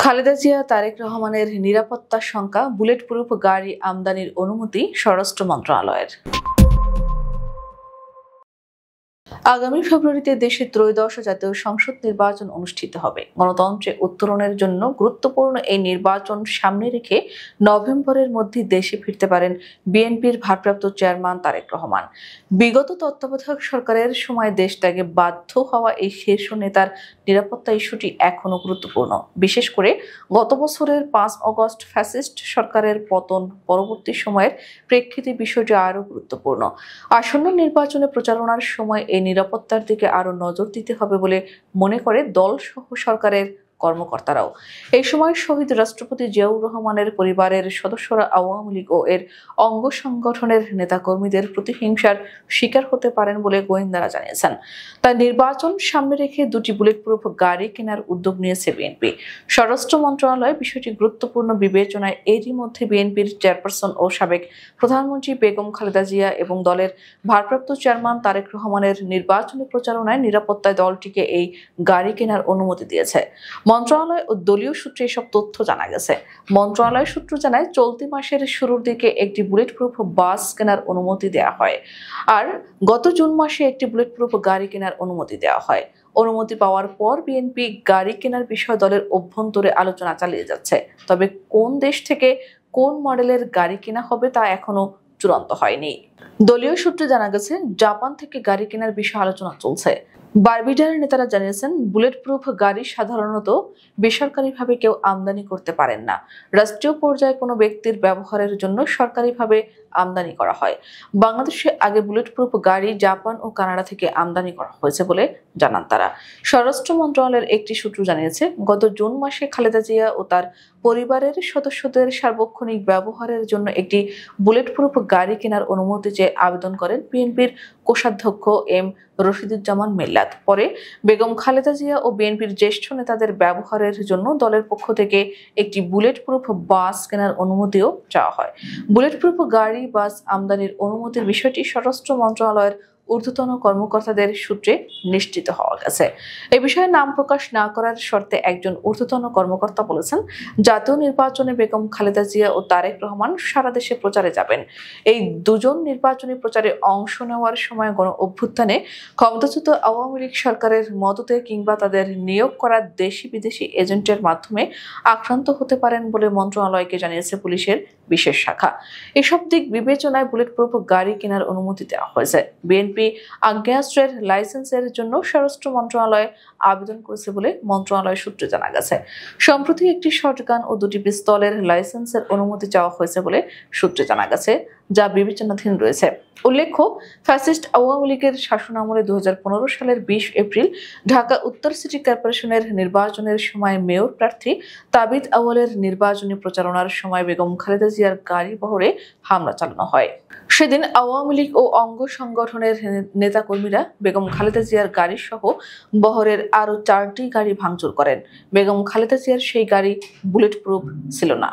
খালেদা জিয়া তারেক রহমানের নিরাপত্তার শঙ্কা, বুলেট প্রুফ গাড়ি আমদানির অনুমতি স্বরাষ্ট্র মন্ত্রণালয়ের। আগামী ফেব্রুয়ারিতে দেশে ত্রয়োদশ জাতীয় সংসদ নির্বাচন অনুষ্ঠিত হবে। গণতন্ত্রে উত্তরণের জন্য গুরুত্বপূর্ণ এই নির্বাচন সামনে রেখে নভেম্বরের মধ্যে দেশে ফিরতে পারেন বিএনপির ভারপ্রাপ্ত চেয়ারম্যান তারেক রহমান। বিগত তত্ত্বাবধায়ক সরকারের সময় দেশ ত্যাগে বাধ্য হওয়া এই শীর্ষ নেতার নিরাপত্তা ইস্যুটি এখনও গুরুত্বপূর্ণ। বিশেষ করে গত বছরের 5 অগস্ট ফ্যাসিস্ট সরকারের পতন পরবর্তী সময়ের প্রেক্ষিতে বিষয়টি আরও গুরুত্বপূর্ণ। আসন্ন নির্বাচনে প্রচারণার সময় এই নিরাপত্তার দিকে আরো নজর দিতে হবে বলে মনে করে দলসহ সরকারের কর্মকর্তারাও। এই সময় শহীদ রাষ্ট্রপতি জিয়াউর রহমানের পরিবারের সদস্যরা আওয়ামী লীগ ও এর অঙ্গ সংগঠনের নেতাকর্মীদের প্রতিহিংসার শিকার হতে পারেন বলে গোয়েন্দারা জানিয়েছেন। তাই নির্বাচন সামনে রেখে দুটি বুলেট প্রুফ গাড়ি কেনার উদ্যোগ নিয়েছে বিএনপি। স্বরাষ্ট্র মন্ত্রণালয় বিষয়টি গুরুত্বপূর্ণ বিবেচনায় এরই মধ্যে বিএনপির চেয়ারপারসন ও সাবেক প্রধানমন্ত্রী বেগম খালেদা জিয়া এবং দলের ভারপ্রাপ্ত চেয়ারম্যান তারেক রহমানের নির্বাচনী প্রচারণায় নিরাপত্তায় দলটিকে এই গাড়ি কেনার অনুমতি দিয়েছে। মন্ত্রণালয় ও দলীয় সূত্রে এসব তথ্য জানা গেছে। মন্ত্রণালয় সূত্র জানায়, চলতি মাসের শুরুর দিকে একটি বুলেট প্রুফ বাস কেনার অনুমতি দেওয়া হয়, আর গত জুন মাসে একটি বুলেট প্রুফ গাড়ি কেনার অনুমতি দেওয়া হয়। অনুমতি পাওয়ার পর বিএনপি গাড়ি কেনার বিষয়ে দলের অভ্যন্তরে আলোচনা চালিয়ে যাচ্ছে। তবে কোন দেশ থেকে কোন মডেলের গাড়ি কেনা হবে তা এখনো চূড়ান্ত হয়নি। দলীয় সূত্রে জানা গেছে, জাপান থেকে গাড়ি কেনার বিষয়ে আলোচনা চলছে। বারবিডারের নেতারা জানিয়েছেন, বুলেট প্রুফ গাড়ি সাধারণত বেসরকারিভাবে কেউ আমদানি করতে পারেন না। রাষ্ট্রীয় পর্যায়ে কোনো ব্যক্তির ব্যবহারের জন্য সরকারিভাবে আমদানি করা হয়। বাংলাদেশে আগে বুলেট প্রুফ গাড়ি জাপান ও কানাডা থেকে আমদানি করা হয়েছে বলে জানান তারা। স্বরাষ্ট্র মন্ত্রণালয়ের একটি সূত্র জানিয়েছে, গত জুন মাসে খালেদা জিয়া ও তার পরিবারের সদস্যদের সার্বক্ষণিক ব্যবহারের জন্য একটি বুলেট প্রুফ গাড়ি কেনার অনুমতি চেয়ে আবেদন করেন বিএনপির কোষাধ্যক্ষ এম রশিদুজ্জামান মিল্লাত। পরে বেগম খালেদা জিয়া ও বিএনপির জ্যেষ্ঠ নেতাদের ব্যবহারের জন্য দলের পক্ষ থেকে একটি বুলেট প্রুফ বাস কেনার অনুমতিও চাওয়া হয়। বুলেট প্রুফ গাড়ি বাস আমদানির অনুমতির বিষয়টি স্বরাষ্ট্র মন্ত্রণালয়ের ঊর্ধ্বতন কর্মকর্তাদের সূত্রে নিশ্চিত হওয়া গেছে। এ বিষয়ে নাম প্রকাশ না করার শর্তে একজন ঊর্ধ্বতন কর্মকর্তা বলেছেন, জাতীয় নির্বাচনে বেগম খালেদা জিয়া ও তারেক রহমান সারা দেশে প্রচারে যাবেন। এই দুজন নির্বাচনী প্রচারে অংশ নেওয়ার সময় গণ অভ্যুত্থানে ক্ষমতাচ্যুত আওয়ামী লীগ সরকারের মদতে কিংবা তাদের নিয়োগ করা দেশি বিদেশি এজেন্টের মাধ্যমে আক্রান্ত হতে পারেন বলে মন্ত্রণালয়কে জানিয়েছে পুলিশের বিশেষ শাখা। এসব দিক বিবেচনায় বুলেট প্রুফ গাড়ি কেনার অনুমতি দেওয়া হয়েছে। বিএনপি আগ্নেয়াস্ত্রের লাইসেন্সের জন্য স্বরাষ্ট্র মন্ত্রণালয়ে আবেদন করেছে বলে মন্ত্রণালয় সূত্রে জানা গেছে। সম্প্রতি একটি শটগান ও দুটি পিস্তলের লাইসেন্সের অনুমতি চাওয়া হয়েছে বলে সূত্রে জানা গেছে, যা বিবেচনাধীন রয়েছে। উল্লেখ্য, ফ্যাসিস্ট আওয়ামী লীগের শাসনামলে 2015 সালের 20 এপ্রিল ঢাকা উত্তর সিটি কর্পোরেশনের নির্বাচনের সময় মেয়র প্রার্থী তাবিদ আউয়ালের নির্বাচনী প্রচারণার সময় বেগম খালেদা জিয়ার গাড়ি বহরে হামলা চালানো হয়। সেদিন আওয়ামী লীগ ও অঙ্গ সংগঠনের নেতাকর্মীরা বেগম খালেদা জিয়ার গাড়ি সহ বহরের আরো 4টি গাড়ি ভাঙচুর করেন। বেগম খালেদা জিয়ার সেই গাড়ি বুলেট প্রুফ ছিল না।